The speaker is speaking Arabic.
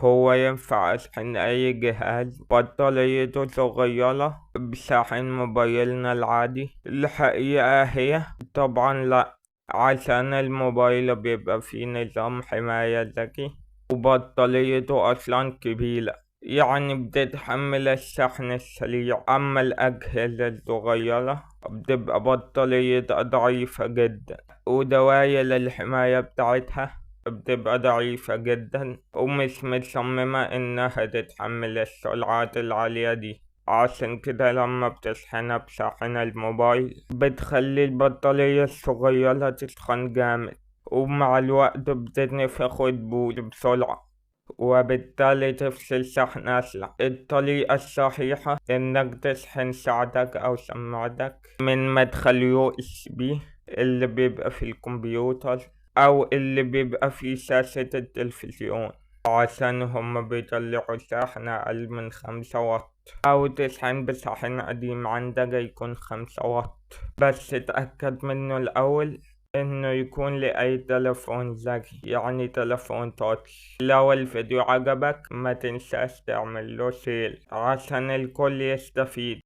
هو ينفع أشحن أي جهاز بطاريته صغيرة بشاحن موبايلنا العادي؟ الحقيقة هي طبعا لأ، عشان الموبايل بيبقى فيه نظام حماية ذكي وبطاريته أصلا كبيرة، يعني بتتحمل الشحن السريع. أما الأجهزة الصغيرة بتبقى بطاريتها ضعيفة جدا ودوائر الحماية بتاعتها بتبقى ضعيفة جدا ومش مصممة إنها تتحمل السرعات العالية دي. عشان كده لما بتشحنها بشاحن الموبايل بتخلي البطارية الصغيرة تسخن جامد، ومع الوقت بتتنفخ وتبوظ بسرعة، وبالتالي تفصل شحن أسرع. الطريقة الصحيحة إنك تشحن ساعتك أو سماعتك من مدخل USB اللي بيبقى في الكمبيوتر أو اللي بيبقى في شاشة التلفزيون، عشان هما بيطلعوا شحن أقل من 5 واط. أو تشحن بشاحن قديم عندك يكون 5 واط، بس تأكد منه الأول إنه يكون لأي تلفون ذكي، يعني تلفون تاتش. لو الفيديو عجبك ما تنساش تعمل له شير عشان الكل يستفيد.